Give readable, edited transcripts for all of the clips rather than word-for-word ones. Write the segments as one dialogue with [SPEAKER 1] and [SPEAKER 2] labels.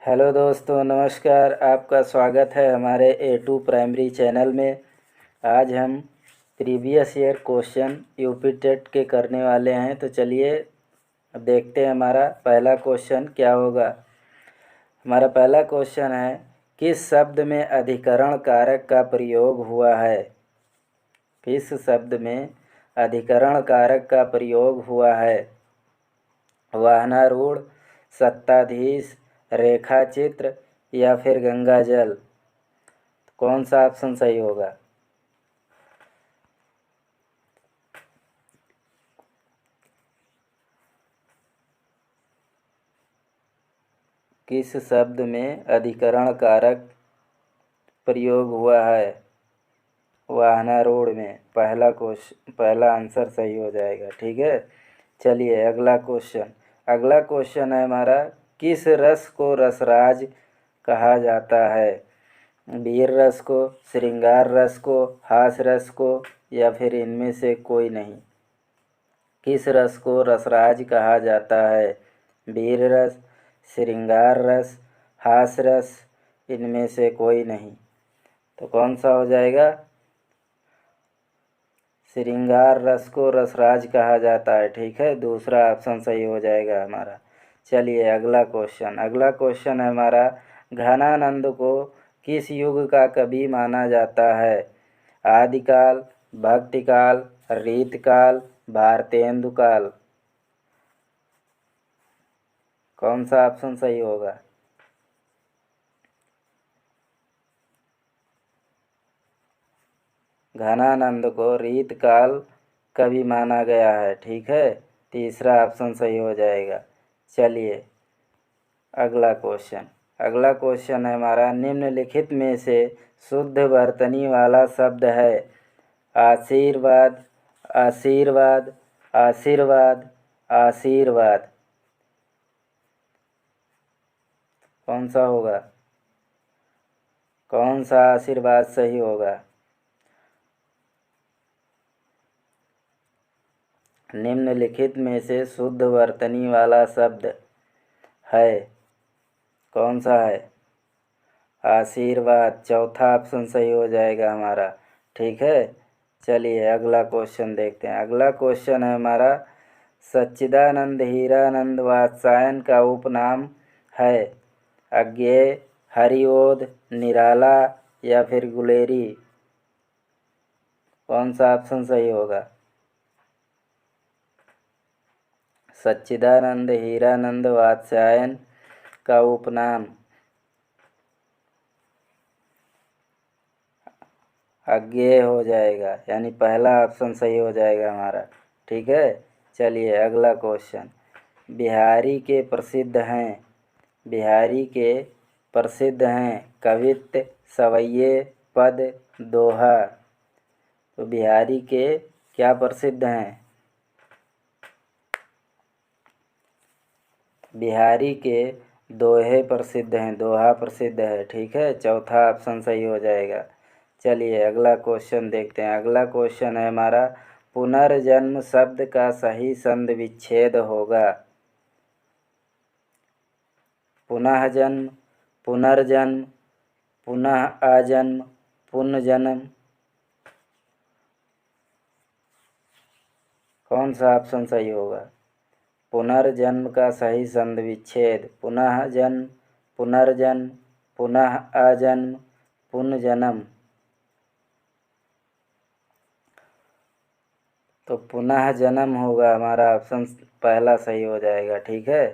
[SPEAKER 1] Hello दोस्तों, नमस्कार। आपका स्वागत है हमारे A2 प्राइमरी चैनल में। आज हम previous year question UP TET के करने वाले हैं। तो चलिए देखते हैं हमारा पहला क्वेश्चन क्या होगा। हमारा पहला क्वेश्चन है, किस शब्द में अधिकरण कारक का प्रयोग हुआ है। किस शब्द में अधिकरण कारक का प्रयोग हुआ है। वाहनारूढ़, सत्ताधीश, रेखा चित्र या फिर गंगा जल। कौन सा ऑप्शन सही होगा। किस शब्द में अधिकरण कारक प्रयोग हुआ है। वाहनारूढ़ में पहला आंसर सही हो जाएगा। ठीक है, चलिए अगला क्वेश्चन है हमारा, किस रस को रसराज कहा जाता है। वीर रस को, श्रृंगार रस को, हास रस को या फिर इनमें से कोई नहीं। किस रस को रसराज कहा जाता है। वीर रस, श्रृंगार रस, हास रस, इनमें से कोई नहीं। तो कौन सा हो जाएगा। श्रृंगार रस को रसराज कहा जाता है। ठीक है, दूसरा ऑप्शन सही हो जाएगा हमारा। चलिए अगला क्वेश्चन है हमारा, घनानंद को किस युग का कवि माना जाता है। आदिकाल, भक्तिकाल, रीतकाल, भारतेंदु काल। कौन सा ऑप्शन सही होगा। घनानंद को रीतकाल कवि माना गया है। ठीक है, तीसरा ऑप्शन सही हो जाएगा। चलिए अगला क्वेश्चन है हमारा, निम्नलिखित में से शुद्ध वर्तनी वाला शब्द है। आशीर्वाद, आशीर्वाद, आशीर्वाद, आशीर्वाद। कौन सा होगा। कौन सा आशीर्वाद सही होगा। निम्नलिखित में से शुद्ध वर्तनी वाला शब्द है। कौन सा है। आशीर्वाद, चौथा ऑप्शन सही हो जाएगा हमारा। ठीक है, चलिए अगला क्वेश्चन देखते हैं। अगला क्वेश्चन है हमारा, सच्चिदानंद हीरानंद वात्सायन का उपनाम है। अज्ञेय, हरिओध, निराला या फिर गुलेरी। कौन सा ऑप्शन सही होगा। सच्चिदानंद हीरानंद वात्स्यायन का उपनाम अज्ञेय हो जाएगा, यानी पहला ऑप्शन सही हो जाएगा हमारा। ठीक है, चलिए अगला क्वेश्चन, बिहारी के प्रसिद्ध हैं कवित्त, सवैये, पद, दोहा। तो बिहारी के क्या प्रसिद्ध हैं। बिहारी के दोहे प्रसिद्ध हैं, दोहा प्रसिद्ध है। ठीक है, चौथा ऑप्शन सही हो जाएगा। चलिए अगला क्वेश्चन देखते हैं। अगला क्वेश्चन है हमारा, पुनर्जन्म शब्द का सही संधि विच्छेद होगा। पुनः जन्म, पुनर्जन्म, पुनः आजन्म, पुनर्जन्म। कौन सा ऑप्शन सही होगा। पुनर्जन्म का सही संधि विच्छेद, पुनः जन्म, पुनर्जन्म, पुनः आजन्म, पुनर्जन्म। तो पुनः जन्म होगा हमारा ऑप्शन पहला सही हो जाएगा। ठीक है,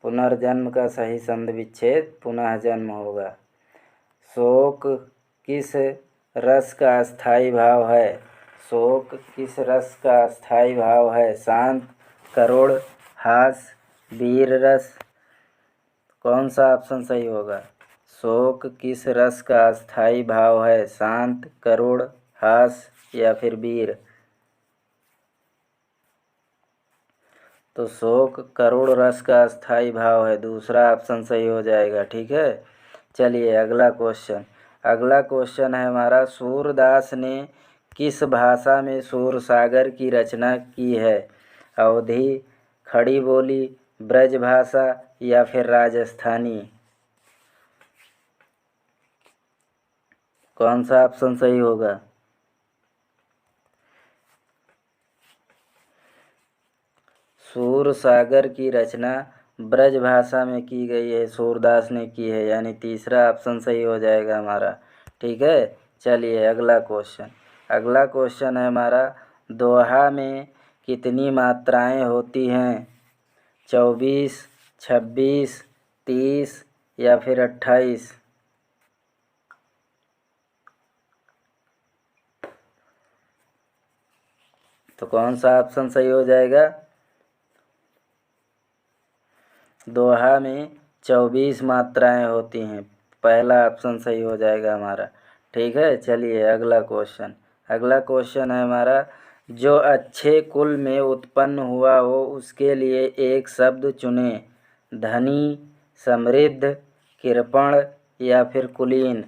[SPEAKER 1] पुनर्जन्म का सही संधि विच्छेद पुनः जन्म होगा। शोक किस रस का स्थायी भाव है। शोक किस रस का स्थायी भाव है। शांत, करुण, हास, वीर रस। कौन सा ऑप्शन सही होगा। शोक किस रस का स्थायी भाव है। शांत, करुण, हास या फिर वीर। तो शोक करुण रस का स्थायी भाव है, दूसरा ऑप्शन सही हो जाएगा। ठीक है, चलिए अगला क्वेश्चन है हमारा, सूरदास ने किस भाषा में सूरसागर की रचना की है। अवधी, खड़ी बोली, ब्रजभाषा या फिर राजस्थानी? कौन सा ऑप्शन सही होगा? सूरसागर की रचना ब्रजभाषा में की गई है, सूरदास ने की है, यानी तीसरा ऑप्शन सही हो जाएगा हमारा। ठीक है, चलिए अगला क्वेश्चन। अगला क्वेश्चन है हमारा, दोहा में कितनी मात्राएं होती हैं? 24, 26, 30 या फिर 28? तो कौन सा ऑप्शन सही हो जाएगा? दोहा में 24 मात्राएं होती हैं, पहला ऑप्शन सही हो जाएगा हमारा। ठीक है, चलिए अगला क्वेश्चन। अगला क्वेश्चन है हमारा, जो अच्छे कुल में उत्पन्न हुआ हो उसके लिए एक शब्द चुने। धनी, समृद्ध, कृपण या फिर कुलीन?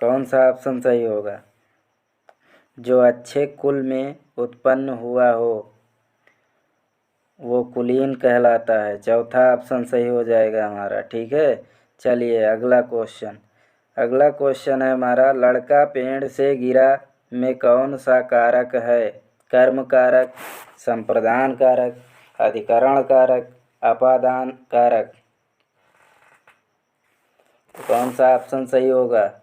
[SPEAKER 1] कौन सा ऑप्शन सही होगा? जो अच्छे कुल में उत्पन्न हुआ हो वो कुलीन कहलाता है, चौथा ऑप्शन सही हो जाएगा हमारा। ठीक है, चलिए अगला क्वेश्चन। अगला क्वेश्चन है हमारा, लड़का पेड़ से गिरा में कौन सा कारक है? कर्म कारक, संप्रदान कारक, अधिकरण कारक, अपादान कारक? तो कौन सा ऑप्शन सही होगा?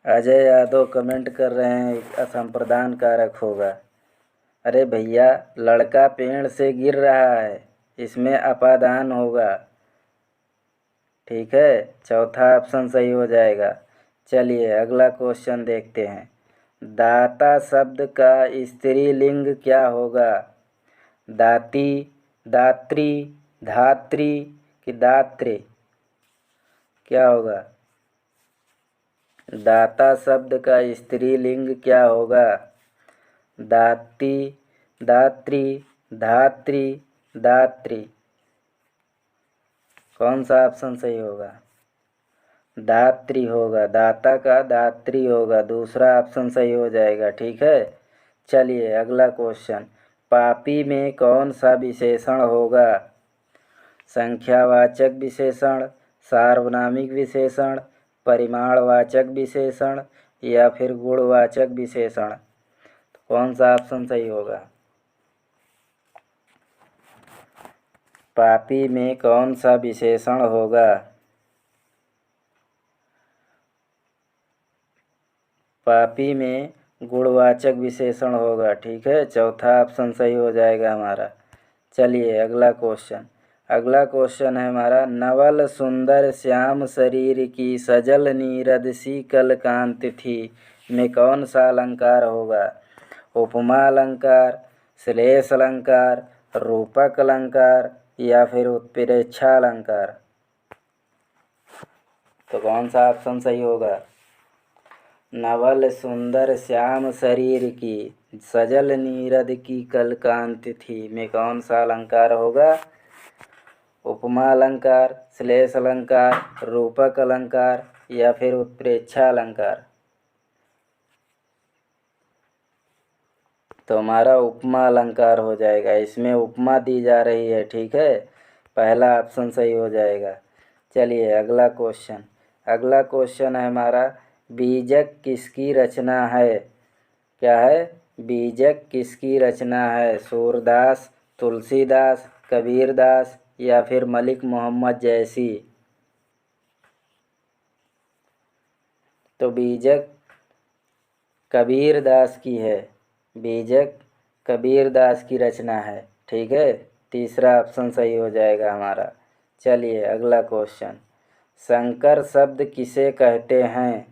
[SPEAKER 1] अजय यादव कमेंट कर रहे हैं असंप्रदान कारक होगा। अरे भैया, लड़का पेड़ से गिर रहा है, इसमें अपादान होगा। ठीक है, चौथा ऑप्शन सही हो जाएगा। चलिए अगला क्वेश्चन देखते हैं। दाता शब्द का स्त्रीलिंग क्या होगा? दाती, दात्री, धात्री कि दात्रे? क्या होगा? दाता शब्द का स्त्रीलिंग क्या होगा? दाती, दात्री, धात्री, दात्री? कौन सा ऑप्शन सही होगा? दात्री होगा, दाता का दात्री होगा, दूसरा ऑप्शन सही हो जाएगा। ठीक है, चलिए अगला क्वेश्चन। पापी में कौन सा विशेषण होगा? संख्यावाचक विशेषण, सार्वनामिक विशेषण, परिमाणवाचक विशेषण या फिर गुणवाचक विशेषण? तो कौन सा ऑप्शन सही होगा? पापी में कौन सा विशेषण होगा? पापी में गुणवाचक विशेषण होगा। ठीक है, चौथा ऑप्शन सही हो जाएगा हमारा। चलिए अगला क्वेश्चन। अगला क्वेश्चन है हमारा, नवल सुंदर श्याम शरीर की सजल नीरद सी कल कांति थी में कौन सा अलंकार होगा? उपमा अलंकार, श्लेष अलंकार, रूपक अलंकार या फिर उत्प्रेक्षा अलंकार? तो कौन सा ऑप्शन सही होगा? नवल सुंदर श्याम शरीर की सजल नीरद की कल कांति थी में कौन सा अलंकार होगा? उपमा अलंकार, श्लेष अलंकार, रूपक अलंकार या फिर उत्प्रेक्षा अलंकार? तो हमारा उपमा अलंकार हो जाएगा, इसमें उपमा दी जा रही है। ठीक है, पहला ऑप्शन सही हो जाएगा। चलिए अगला क्वेश्चन। अगला क्वेश्चन है हमारा, बीजक किसकी रचना है? क्या है? बीजक किसकी रचना है? सूरदास, तुलसीदास, कबीरदास या फिर मलिक मोहम्मद जैसी? तो बीजक कबीरदास की है, बीजक कबीरदास की रचना है। ठीक है, तीसरा ऑप्शन सही हो जाएगा हमारा। चलिए अगला क्वेश्चन। संकर शब्द किसे कहते हैं?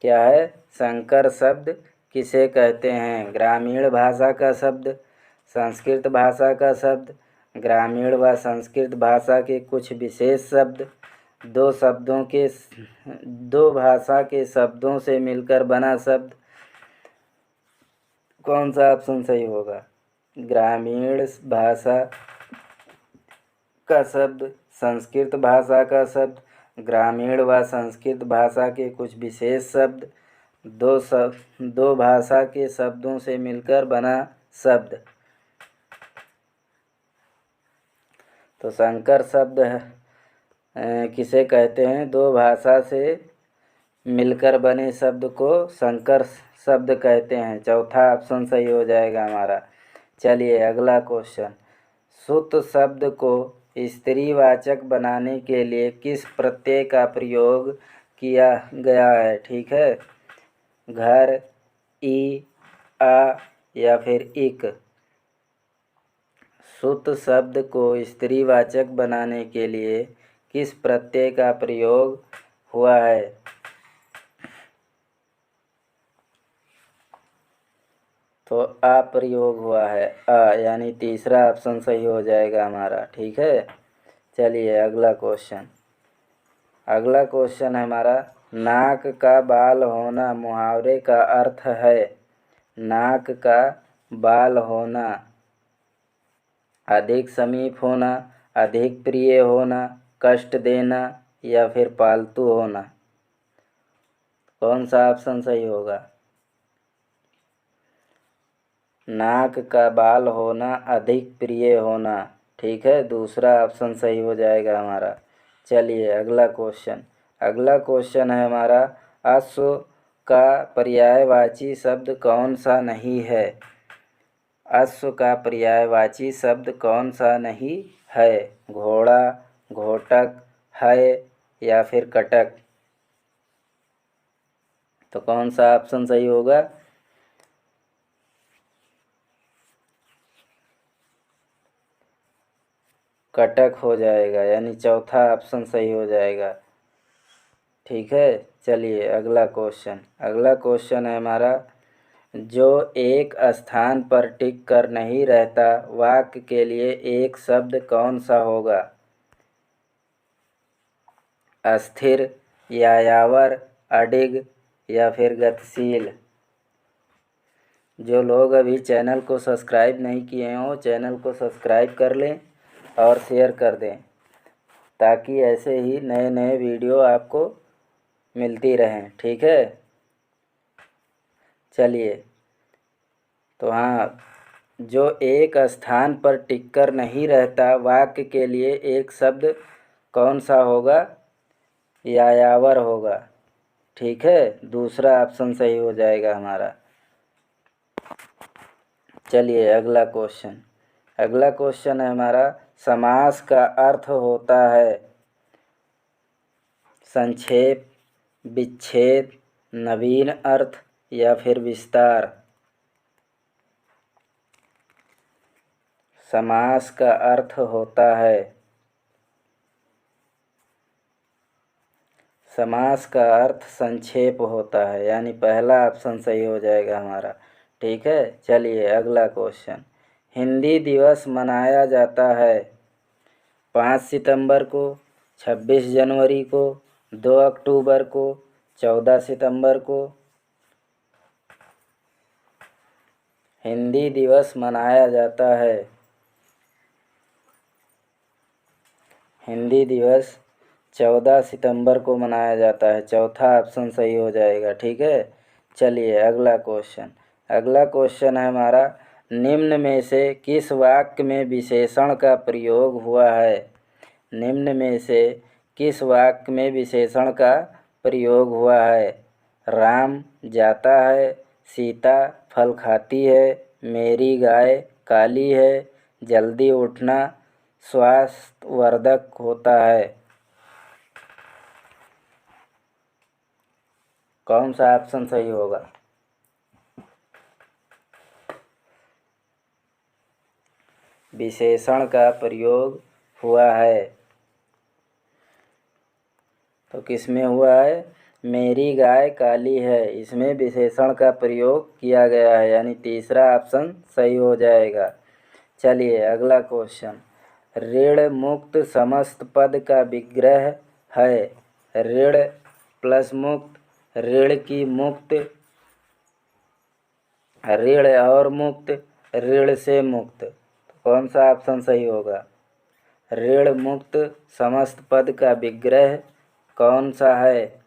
[SPEAKER 1] क्या है? संकर शब्द किसे कहते हैं? ग्रामीण भाषा का शब्द, संस्कृत भाषा का शब्द, ग्रामीण व संस्कृत भाषा के कुछ विशेष शब्द, दो भाषा के शब्दों से मिलकर बना शब्द? कौन सा ऑप्शन सही होगा? ग्रामीण भाषा का शब्द, संस्कृत भाषा का शब्द, ग्रामीण व संस्कृत भाषा के कुछ विशेष शब्द। दो भाषा के शब्दों से मिलकर बना शब्द। तो संकर शब्द किसे कहते हैं? दो भाषा से मिलकर बने शब्द को संकर शब्द कहते हैं। चौथा ऑप्शन सही हो जाएगा हमारा। चलिए अगला क्वेश्चन। सुत शब्द को स्त्रीवाचक बनाने के लिए किस प्रत्यय का प्रयोग किया गया है? ठीक है, घर, ई, आ या फिर इक। सुत शब्द को स्त्रीवाचक बनाने के लिए किस प्रत्यय का प्रयोग हुआ है? तो आ प्रयोग हुआ है, आ, यानी तीसरा ऑप्शन सही हो जाएगा हमारा। ठीक है, चलिए अगला क्वेश्चन। अगला क्वेश्चन है हमारा, नाक का बाल होना मुहावरे का अर्थ है। नाक का बाल होना, अधिक समीप होना, अधिक प्रिय होना, कष्ट देना या फिर पालतू होना। कौन सा ऑप्शन सही होगा? नाक का बाल होना, अधिक प्रिय होना। ठीक है, दूसरा ऑप्शन सही हो जाएगा हमारा। चलिए अगला क्वेश्चन। अगला क्वेश्चन है हमारा, अश्व का पर्यायवाची शब्द कौन सा नहीं है? अश्व का पर्यायवाची शब्द कौन सा नहीं है? घोड़ा, घोटक, है या फिर कटक। तो कौन सा ऑप्शन सही होगा? कटक हो जाएगा, यानी चौथा ऑप्शन सही हो जाएगा। ठीक है, चलिए अगला क्वेश्चन। अगला क्वेश्चन है हमारा, जो एक स्थान पर टिक कर नहीं रहता, वाक्य के लिए एक शब्द कौन सा होगा? अस्थिर, यायावर, अडिग या फिर गतिशील। जो लोग अभी चैनल को सब्सक्राइब नहीं किए हों, चैनल को सब्सक्राइब कर लें और शेयर कर दें, ताकि ऐसे ही नए नए वीडियो आपको मिलती रहें। ठीक है, चलिए। तो हाँ, जो एक स्थान पर टिककर नहीं रहता, वाक्य के लिए एक शब्द कौन सा होगा? यायावर होगा। ठीक है, दूसरा ऑप्शन सही हो जाएगा हमारा। चलिए अगला क्वेश्चन। अगला क्वेश्चन है हमारा, समास का अर्थ होता है संक्षेप, विच्छेद, नवीन अर्थ या फिर विस्तार। समास का अर्थ होता है, समास का अर्थ संक्षेप होता है, यानी पहला ऑप्शन सही हो जाएगा हमारा। ठीक है, चलिए अगला क्वेश्चन। हिंदी दिवस मनाया जाता है 5 सितंबर को, 26 जनवरी को, 2 अक्टूबर को, 14 सितंबर को। हिंदी दिवस मनाया जाता है, हिंदी दिवस 14 सितंबर को मनाया जाता है। चौथा ऑप्शन सही हो जाएगा। ठीक है, चलिए अगला क्वेश्चन। अगला क्वेश्चन है हमारा, निम्न में से किस वाक्य में विशेषण का प्रयोग हुआ है? निम्न में से किस वाक्य में विशेषण का प्रयोग हुआ है? राम जाता है, सीता फल खाती है, मेरी गाय काली है, जल्दी उठना स्वास्थ्यवर्धक होता है। कौन सा ऑप्शन सही होगा? विशेषण का प्रयोग हुआ है, तो किसमें हुआ है? मेरी गाय काली है, इसमें विशेषण का प्रयोग किया गया है, यानी तीसरा ऑप्शन सही हो जाएगा। चलिए अगला क्वेश्चन। ऋण मुक्त समस्त पद का विग्रह है। ऋण प्लस मुक्त, ऋण की मुक्त, ऋण और मुक्त, ऋण से मुक्त। तो कौन सा ऑप्शन सही होगा? ऋण मुक्त समस्त पद का विग्रह कौन सा है?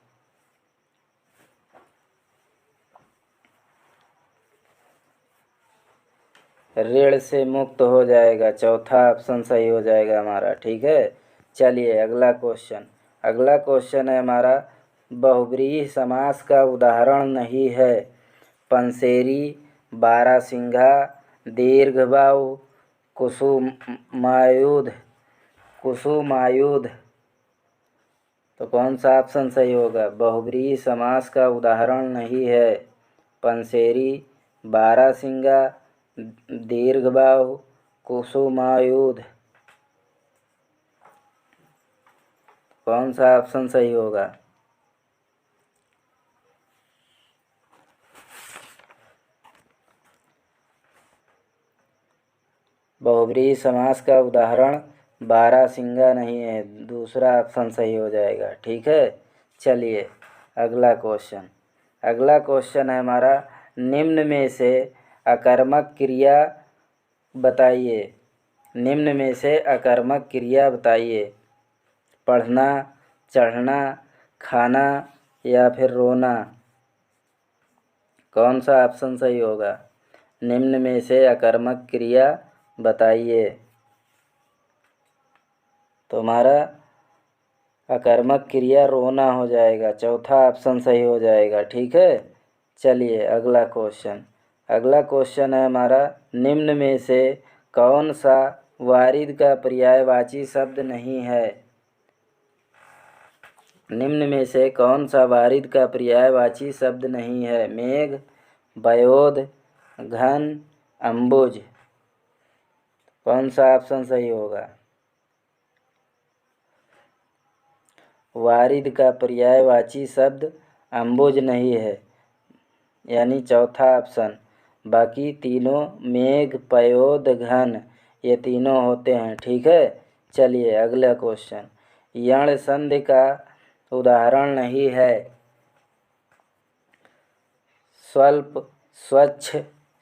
[SPEAKER 1] ऋण से मुक्त हो जाएगा, चौथा ऑप्शन सही हो जाएगा हमारा। ठीक है, चलिए अगला क्वेश्चन। अगला क्वेश्चन है हमारा, बहुव्रीहि समास का उदाहरण नहीं है। पंसेरी, बारहसिंघा, दीर्घबाहु, कुसुमायुध। कुसुमायुध, तो कौन सा ऑप्शन सही होगा? बहुव्रीहि समास का उदाहरण नहीं है। पंसेरी, बारहसिंघा, दीर्घबाहु, कुसुमायुध, कौन सा ऑप्शन सही होगा? बहुव्रीहि समास का उदाहरण बारहसिंघा नहीं है, दूसरा ऑप्शन सही हो जाएगा। ठीक है, चलिए अगला क्वेश्चन। अगला क्वेश्चन है हमारा, निम्न में से अकर्मक क्रिया बताइए। निम्न में से अकर्मक क्रिया बताइए। पढ़ना, चढ़ना, खाना या फिर रोना, कौन सा ऑप्शन सही होगा? निम्न में से अकर्मक क्रिया बताइए। तो हमारा अकर्मक क्रिया रोना हो जाएगा, चौथा ऑप्शन सही हो जाएगा। ठीक है, चलिए अगला क्वेश्चन। अगला क्वेश्चन है हमारा, निम्न में से कौन सा वारिद का पर्यायवाची शब्द नहीं है? निम्न में से कौन सा वारिद का पर्यायवाची शब्द नहीं है? मेघ, बयोध, घन, अम्बुज, कौन सा ऑप्शन सही होगा? वारिद का पर्यायवाची शब्द अम्बुज नहीं है, यानी चौथा ऑप्शन। बाकी तीनों मेघ, पयोध, घन, ये तीनों होते हैं। ठीक है, चलिए अगला क्वेश्चन। यण संधि का उदाहरण नहीं है। स्वल्प, स्वच्छ,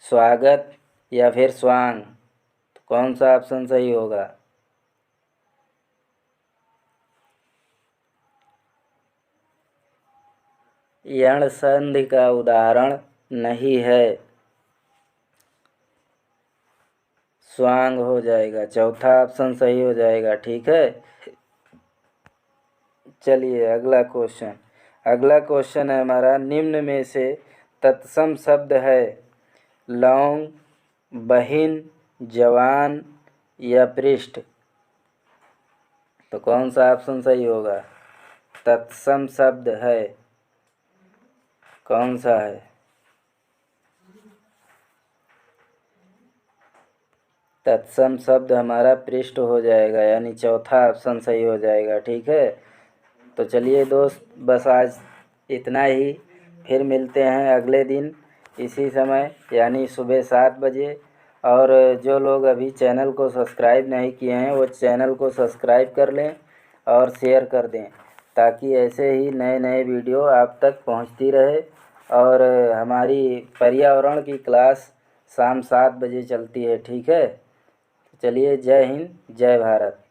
[SPEAKER 1] स्वागत या फिर स्वांग, तो कौन सा ऑप्शन सही होगा? यण संधि का उदाहरण नहीं है, स्वांग हो जाएगा, चौथा ऑप्शन सही हो जाएगा। ठीक है, चलिए अगला क्वेश्चन। अगला क्वेश्चन है हमारा, निम्न में से तत्सम शब्द है। लौंग, बहिन, जवान या पृष्ठ, तो कौन सा ऑप्शन सही होगा? तत्सम शब्द है, कौन सा है? तत्सम शब्द हमारा पृष्ठ हो जाएगा, यानी चौथा ऑप्शन सही हो जाएगा। ठीक है, तो चलिए दोस्त, बस आज इतना ही। फिर मिलते हैं अगले दिन इसी समय, यानी सुबह 7 बजे। और जो लोग अभी चैनल को सब्सक्राइब नहीं किए हैं वो चैनल को सब्सक्राइब कर लें और शेयर कर दें, ताकि ऐसे ही नए नए वीडियो आप तक पहुंचती रहे। और हमारी पर्यावरण की क्लास शाम 7 बजे चलती है। ठीक है, चलिए, जय हिंद, जय भारत।